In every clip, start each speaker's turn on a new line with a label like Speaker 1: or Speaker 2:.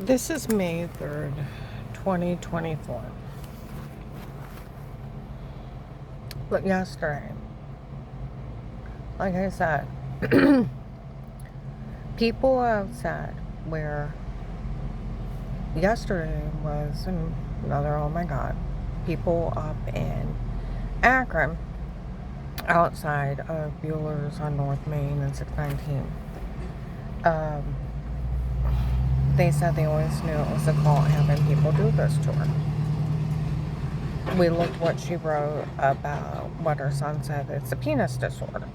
Speaker 1: This is May 3rd, 2024. But yesterday, like I said, people have said where yesterday was another, oh my God, people up in Akron outside of Bueller's on North Main and 619. They said they always knew it was a cult having people do this to her. We looked what she wrote about what her son said. It's a penis disorder.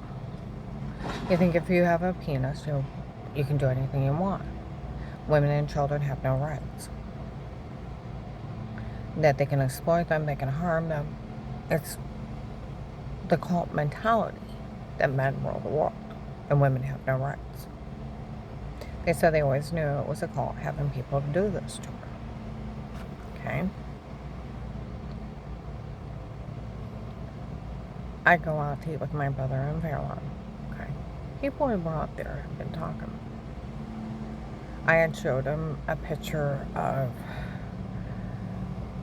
Speaker 1: You think if you have a penis, you can do anything you want. Women and children have no rights. That they can exploit them, they can harm them. It's the cult mentality that men rule the world and women have no rights. They said they always knew it was a cult having people do this to her. Okay? I go out to eat with my brother in Fairlawn. Okay? People who were out there have been talking. I had showed him a picture of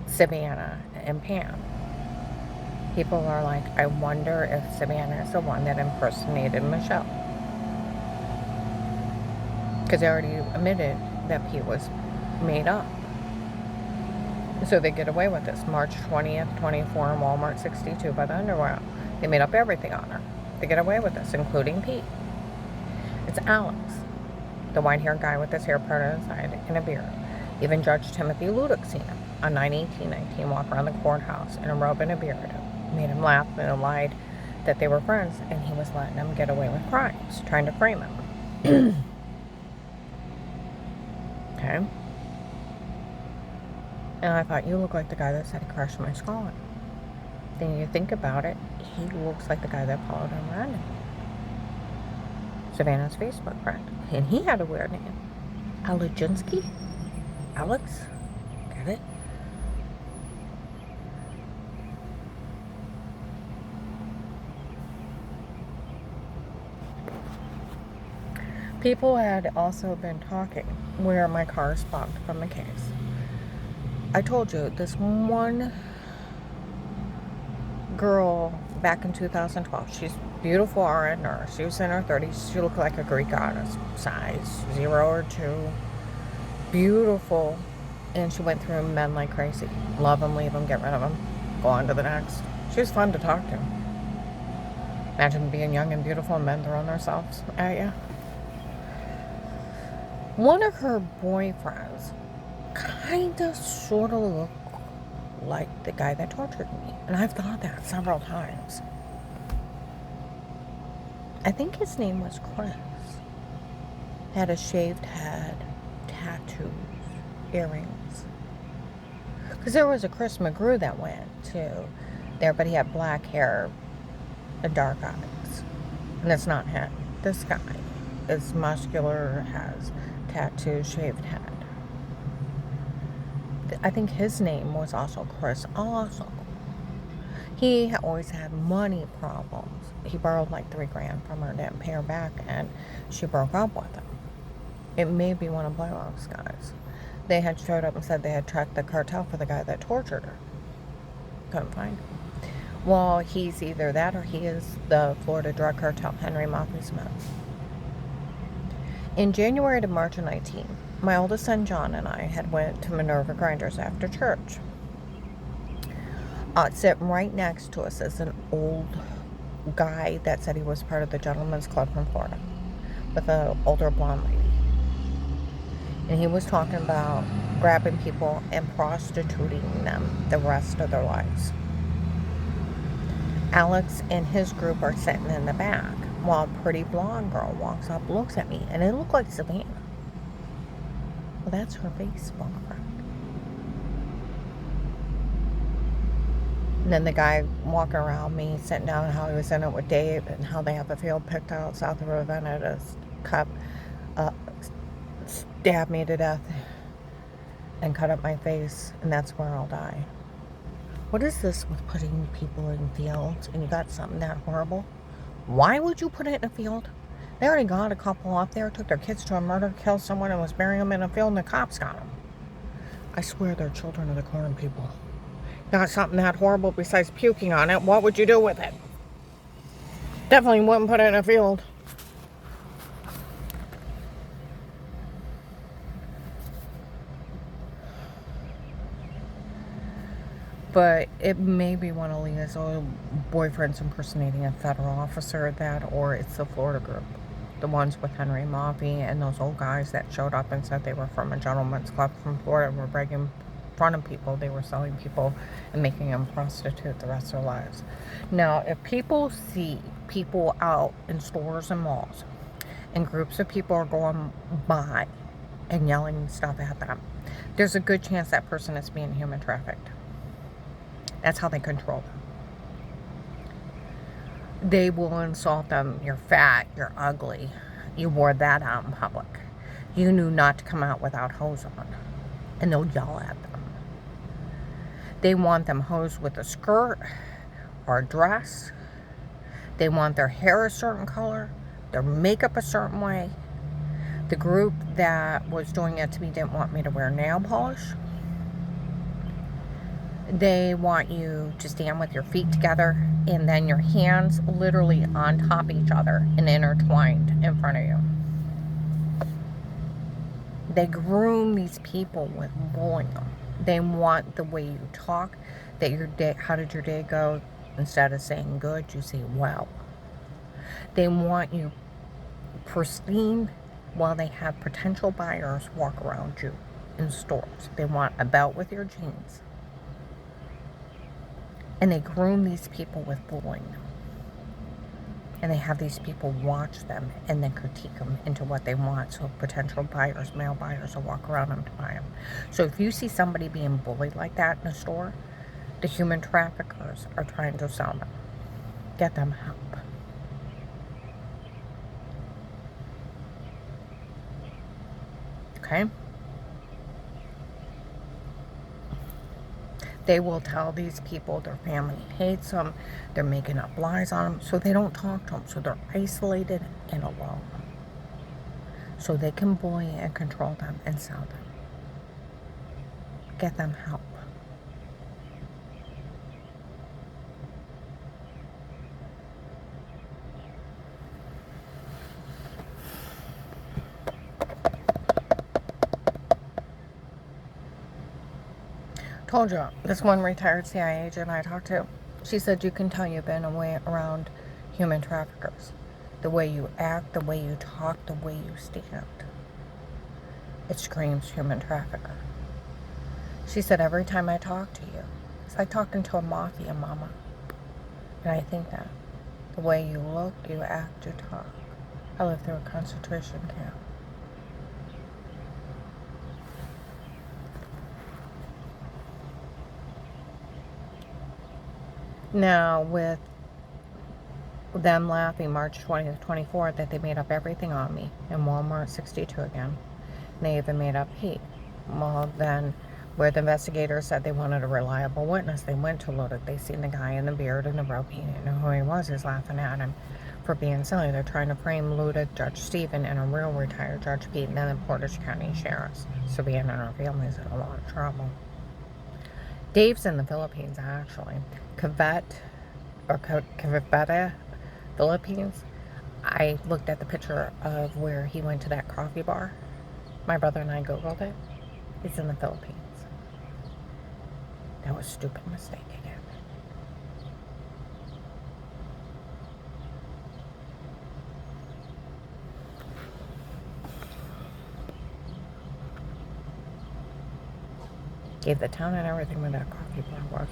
Speaker 1: Savannah and Pam. People are like, I wonder if Savannah is the one that impersonated Michelle. Because they already admitted that Pete was made up. So they get away with this. March 20th, 24 in Walmart 62 by the Underground. They made up everything on her. They get away with this, including Pete. It's Alex, the white-haired guy with his hair part on his side and a beard. Even Judge Timothy Ludick seen him on 9/18/19 walk around the courthouse in a robe and a beard. Made him laugh and lied that they were friends, and he was letting them get away with crimes, trying to frame him. Okay? And I thought, you look like the guy that said he crushed my skull. Then you think about it, he looks like the guy that followed him around. Savannah's Facebook friend. And he had a weird name. Alajinsky? Alex? Get it? People had also been talking where my car spawned from the case. I told you, this one girl back in 2012, she's beautiful RN nurse. She was in her 30s. She looked like a Greek goddess, size 0 or 2. Beautiful. And she went through men like crazy. Love them, leave them, get rid of them. Go on to the next. She was fun to talk to. Imagine being young and beautiful and men throwing themselves at you. One of her boyfriends kind of sort of looked like the guy that tortured me. And I've thought that several times. I think his name was Chris. Had a shaved head, tattoos, earrings. Because there was a Chris McGrew that went to there, but he had black hair and dark eyes. And that's not him. This guy is muscular, has tattoos, shaved head. I think his name was also Chris also. He always had money problems. He borrowed like $3,000 from her, didn't pay her back, and she broke up with him. It may be one of Blaylock's guys. They had showed up and said they had tracked the cartel for the guy that tortured her. Couldn't find him. Well, he's either that or he is the Florida drug cartel, Henry Mafia Smith. In January to March of 19, my oldest son John and I had went to Minerva Grinders after church. Sitting right next to us is an old guy that said he was part of the Gentlemen's Club from Florida with an older blonde lady. And he was talking about grabbing people and prostituting them the rest of their lives. Alex and his group are sitting in the back while a pretty blonde girl walks up, looks at me, and it looked like Savannah. Well, that's her Facebook friend. And then the guy walking around me, sitting down, how he was in it with Dave, and how they have a field picked out south of Ravenna to cut, stab me to death and cut up my face, and that's where I'll die. What is this with putting people in fields and you got something that horrible? Why would you put it in a field? They already got a couple up there, took their kids to a murder, killed someone, and was burying them in a field, and the cops got them. I swear they're children of the corn people. Got something that horrible besides puking on it, what would you do with it? Definitely wouldn't put it in a field. But it may be one of Leah's old boyfriends impersonating a federal officer, that, or it's the Florida group. The ones with Henry Maupin and those old guys that showed up and said they were from a gentleman's club from Florida and were bragging in front of people. They were selling people and making them prostitute the rest of their lives. Now, if people see people out in stores and malls and groups of people are going by and yelling stuff at them, there's a good chance that person is being human trafficked. That's how they control them. They will insult them. You're fat. You're ugly. You wore that out in public. You knew not to come out without hose on. And they'll yell at them. They want them hosed with a skirt or a dress. They want their hair a certain color, their makeup a certain way. The group that was doing it to me didn't want me to wear nail polish. They want you to stand with your feet together and then your hands literally on top of each other and intertwined in front of you. They groom these people with bullying them. They want the way you talk, that your day, how did your day go? Instead of saying good, you say well. They want you pristine while they have potential buyers walk around you in stores. They want a belt with your jeans. And they groom these people with bullying them. And they have these people watch them and then critique them into what they want. So potential buyers, male buyers, will walk around them to buy them. So if you see somebody being bullied like that in a store, the human traffickers are trying to sell them. Get them help. Okay? They will tell these people their family hates them. They're making up lies on them, so they don't talk to them. So they're isolated and alone. So they can bully and control them and sell them. Get them help. Told you, this one retired CIA agent I talked to, she said you can tell you've been away around human traffickers. The way you act, the way you talk, the way you stand. It screams human trafficker. She said every time I talk to you, it's like talking to a mafia mama. And I think that. The way you look, you act, you talk. I lived through a concentration camp. Now, with them laughing March 20th, 24th, that they made up everything on me in Walmart 62 again. And they even made up Pete. Well, then, where the investigators said they wanted a reliable witness, they went to Ludick. They seen the guy in the beard and the robe. He didn't know who he was. He's laughing at him for being silly. They're trying to frame Ludick, Judge Stephen, and a real retired Judge Pete, and then the Portage County Sheriffs. So being and her family's in a lot of trouble. Dave's in the Philippines, actually. Cavite, Philippines. I looked at the picture of where he went to that coffee bar. My brother and I Googled it. It's in the Philippines. That was a stupid mistake again. Gave the town and everything where that coffee bar was.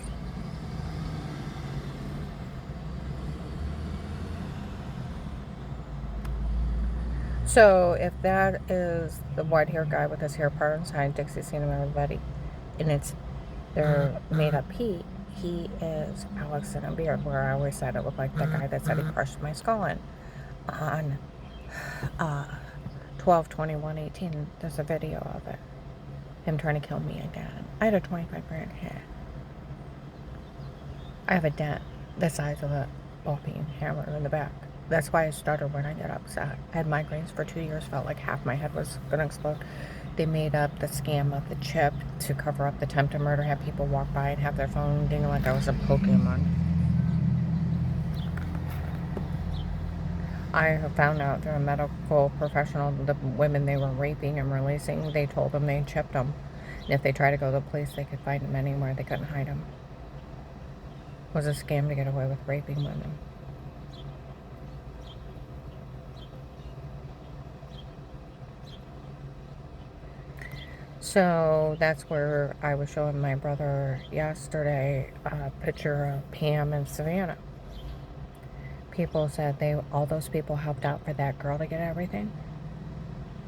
Speaker 1: So if that is the white-haired guy with his hair part inside, Dixie seen him everybody, and it's they're made up Pete, he is Alex in a beard, where I always said it looked like that guy that said he crushed my skull in. On 12/21/18, there's a video of it. Him trying to kill me again. I had a 25 grand hit. I have a dent the size of a ball peen hammer in the back. That's why I stutter when I get upset. I had migraines for 2 years, felt like half my head was going to explode. They made up the scam of the chip to cover up the attempt to murder, have people walk by and have their phone ding like I was a Pokemon. I found out through a medical professional the women they were raping and releasing, they told them they chipped them. And if they tried to go to the police, they could find them anywhere. They couldn't hide them. It was a scam to get away with raping women. So that's where I was showing my brother yesterday a picture of Pam and Savannah. People said all those people helped out for that girl to get everything.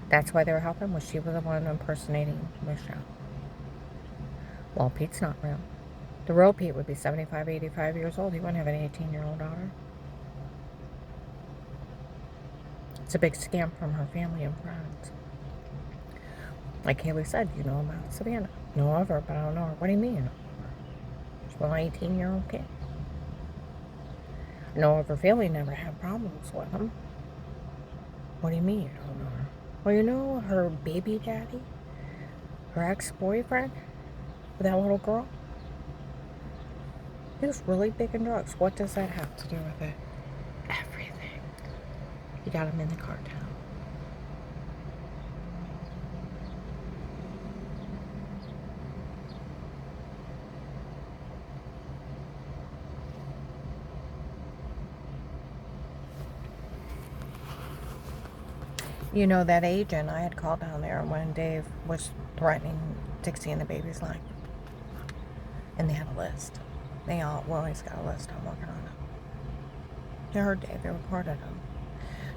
Speaker 1: That's why they were helping, was she was the one impersonating Michelle. Well, Pete's not real. The real Pete would be 75, 85 years old. He wouldn't have an 18-year-old daughter. It's a big scam from her family and friends. Like Haley said, you know about Savannah. Know of her, but I don't know her. What do you mean you know of her? She's an 18-year-old kid. Know of her family, never had problems with them. What do you mean you don't know her? Well, you know her baby daddy? Her ex-boyfriend? With that little girl? He was really big in drugs. What does that have to do with it? Everything. He got him in the cartel. You know, that agent, I had called down there when Dave was threatening Dixie and the baby's life. And they had a list. He's got a list. I'm working on it. They heard Dave. They recorded him.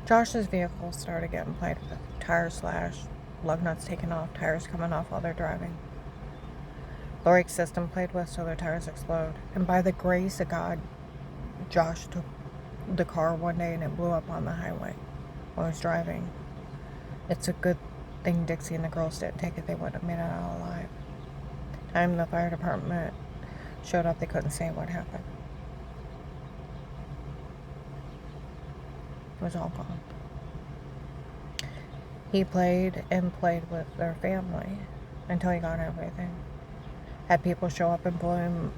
Speaker 1: Josh's vehicle started getting played with. Tires slashed. Lug nuts taken off. Tires coming off while they're driving. The brake system played with so their tires explode. And by the grace of God, Josh took the car one day and it blew up on the highway while he was driving. It's a good thing Dixie and the girls didn't take it. They wouldn't have made it out alive. Time the fire department showed up, they couldn't say what happened. It was all gone. He played and played with their family until he got everything. Had people show up and blame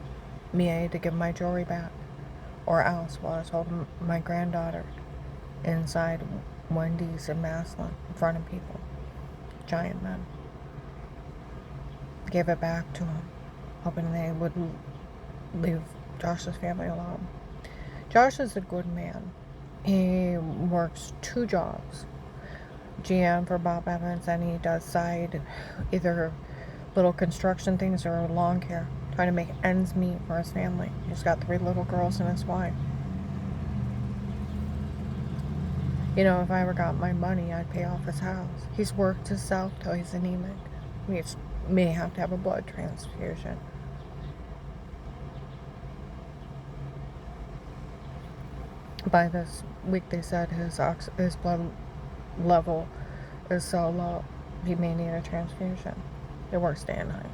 Speaker 1: me to give my jewelry back. Or else, while I was holding my granddaughter inside Wendy's in Maslin in front of people. Giant men. Gave it back to him, hoping they would leave Josh's family alone. Josh is a good man. He works 2 jobs. GM for Bob Evans, and he does side either little construction things or lawn care, trying to make ends meet for his family. He's got 3 little girls and his wife. You know, if I ever got my money, I'd pay off his house. He's worked himself till he's anemic. He may have to have a blood transfusion. By this week, they said his blood level is so low, he may need a transfusion. It works day and night.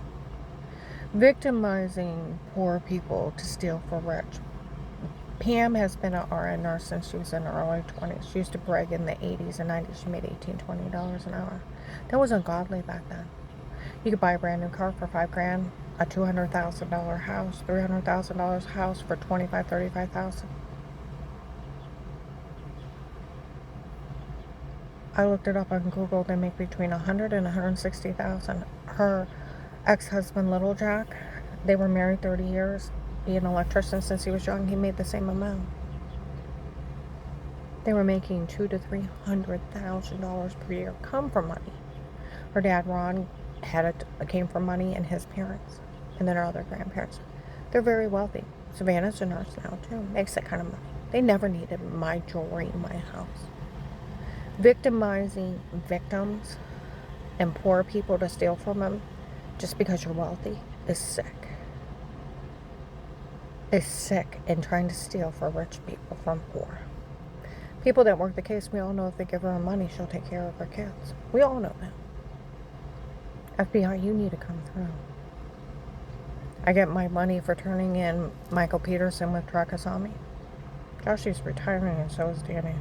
Speaker 1: Victimizing poor people to steal for rich. Pam has been an RN nurse since she was in her early 20s. She used to brag in the 80s and 90s she made $18, $20 an hour. That was ungodly back then. You could buy a brand new car for $5,000, a $200,000 house, $300,000 house for $25,000, $35,000. I looked it up on Google. They make between $100,000 and $160,000. Her ex-husband, Little Jack, they were married 30 years. Being an electrician since he was young, he made the same amount. They were making $200,000 to $300,000 per year. Come from money. Her dad, Ron, came from money, and his parents, and then her other grandparents. They're very wealthy. Savannah's a nurse now too. Makes that kind of money. They never needed my jewelry in my house. Victimizing victims and poor people to steal from them just because you're wealthy is sick. Is sick, and trying to steal for rich people from poor. People that work the case, we all know if they give her money, she'll take care of her kids. We all know that. FBI, you need to come through. I get my money for turning in Michael Peterson with Trakasami. Now she's retiring, and so is Danny.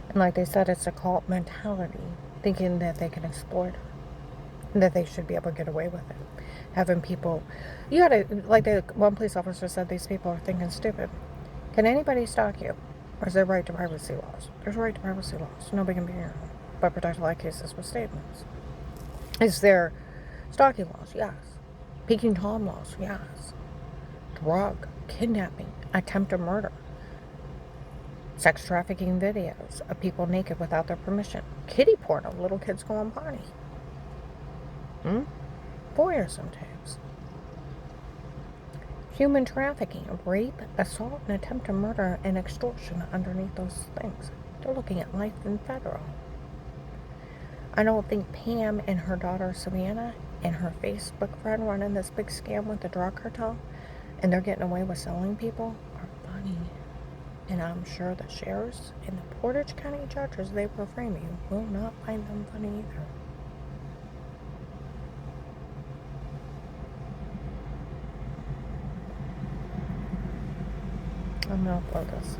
Speaker 1: And like they said, it's a cult mentality, thinking that they can exploit her, and that they should be able to get away with it. Having people, you gotta, like the one police officer said, these people are thinking stupid. Can anybody stalk you? Or is there right to privacy laws? There's right to privacy laws. Nobody can be here. But protect like cases with statements. Is there stalking laws? Yes. Peking Tom laws? Yes. Drug, kidnapping, attempted murder, sex trafficking videos of people naked without their permission, kiddie porn of little kids going potty, voyeurism tapes, human trafficking, rape, assault, and attempted murder, and extortion underneath those things. They're looking at life in federal. I don't think Pam and her daughter Savannah and her Facebook friend running this big scam with the drug cartel, and they're getting away with selling people, are funny. And I'm sure the sheriffs and the Portage County judges they were framing will not find them funny either. I'm gonna upload this.